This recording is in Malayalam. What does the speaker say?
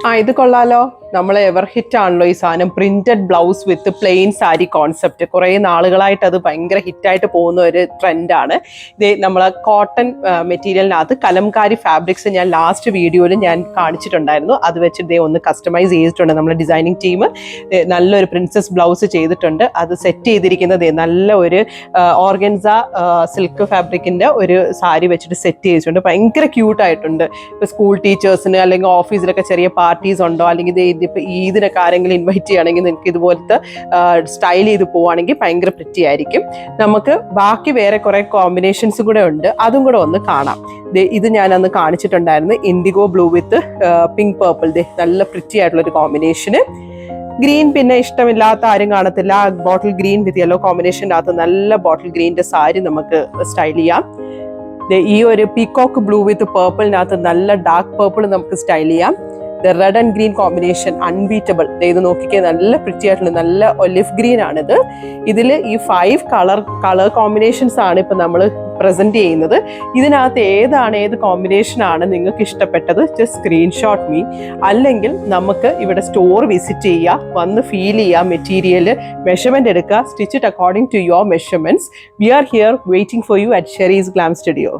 ഇത് കൊള്ളാലോ. നമ്മൾ എവർ ഹിറ്റ് ആണല്ലോ ഈ സാധനം. Printed blouse with plain sari concept. കുറേ നാളുകളായിട്ട് അത് ഭയങ്കര ഹിറ്റായിട്ട് പോകുന്ന ഒരു ട്രെൻഡാണ്. ഇത് നമ്മൾ കോട്ടൺ മെറ്റീരിയലിനകത്ത് കലംകാരി ഫാബ്രിക്സ് ഞാൻ ലാസ്റ്റ് വീഡിയോയിൽ ഞാൻ കാണിച്ചിട്ടുണ്ടായിരുന്നു. അത് വെച്ചിട്ട് ഒന്ന് കസ്റ്റമൈസ് ചെയ്തിട്ടുണ്ട് നമ്മുടെ ഡിസൈനിങ് ടീം. നല്ലൊരു പ്രിൻസസ് ബ്ലൗസ് ചെയ്തിട്ടുണ്ട്. അത് സെറ്റ് ചെയ്തിരിക്കുന്നത് നല്ല ഒരു ഓർഗൻസ സിൽക്ക് ഫാബ്രിക്കിന്റെ ഒരു സാരി വെച്ചിട്ട് സെറ്റ് ചെയ്തിട്ടുണ്ട്. ഭയങ്കര ക്യൂട്ടായിട്ടുണ്ട്. ഇപ്പോൾ സ്കൂൾ ടീച്ചേഴ്സിന് അല്ലെങ്കിൽ ഓഫീസിലൊക്കെ ചെറിയ പാർട്ടീസ് ഉണ്ടോ, അല്ലെങ്കിൽ ഇതിപ്പോൾ ഈദിനൊക്കെ ആരെങ്കിലും ഇൻവൈറ്റ് ചെയ്യുകയാണെങ്കിൽ നിങ്ങൾക്ക് ഇതുപോലത്തെ സ്റ്റൈൽ ചെയ്ത് പോവുകയാണെങ്കിൽ ഭയങ്കര പ്രിറ്റി ആയിരിക്കും. നമുക്ക് ബാക്കി വേറെ കുറേ കോമ്പിനേഷൻസ് കൂടെ ഉണ്ട്, അതും കൂടെ ഒന്ന് കാണാം. ഇത് ഞാൻ അന്ന് കാണിച്ചിട്ടുണ്ടായിരുന്നു. Indigo blue with pink purple. നല്ല പ്രിറ്റി ആയിട്ടുള്ളൊരു കോമ്പിനേഷന്. ഗ്രീൻ പിന്നെ ഇഷ്ടമില്ലാത്ത ആരും കാണത്തില്ല. ബോട്ടിൽ ഗ്രീൻ വിത്ത് യെല്ലോ കോമ്പിനേഷൻ്റെ അകത്ത് നല്ല ബോട്ടിൽ ഗ്രീൻ്റെ സാരി നമുക്ക് സ്റ്റൈൽ ചെയ്യാം. ഈ ഒരു പീകോക്ക് ബ്ലൂ വിത്ത് പേർപ്പിളിനകത്ത് നല്ല ഡാർക്ക് പേർപ്പിൾ നമുക്ക് സ്റ്റൈൽ ചെയ്യാം. Red and green combination unbeatable. ഇത് നോക്കിക്കേ, നല്ല പ്രിറ്റി ആയിട്ടുള്ള നല്ല ഒലിവ് ഗ്രീൻ ആണിത്. ഇതിൽ ഈ 5 കളർ കോമ്പിനേഷൻസ് ആണ് ഇപ്പം നമ്മൾ പ്രസന്റ് ചെയ്യുന്നത്. ഇതിനകത്ത് ഏത് കോമ്പിനേഷൻ ആണ് നിങ്ങൾക്ക് ഇഷ്ടപ്പെട്ടത് ജസ്റ്റ് സ്ക്രീൻഷോട്ട് മീ. അല്ലെങ്കിൽ നമുക്ക് ഇവിടെ സ്റ്റോർ വിസിറ്റ് ചെയ്യുക, വന്ന് ഫീൽ ചെയ്യുക, മെറ്റീരിയൽ മെഷർമെന്റ് എടുക്കുക, stitch it according to your measurements. We are here waiting for you at Sheri's glam studio.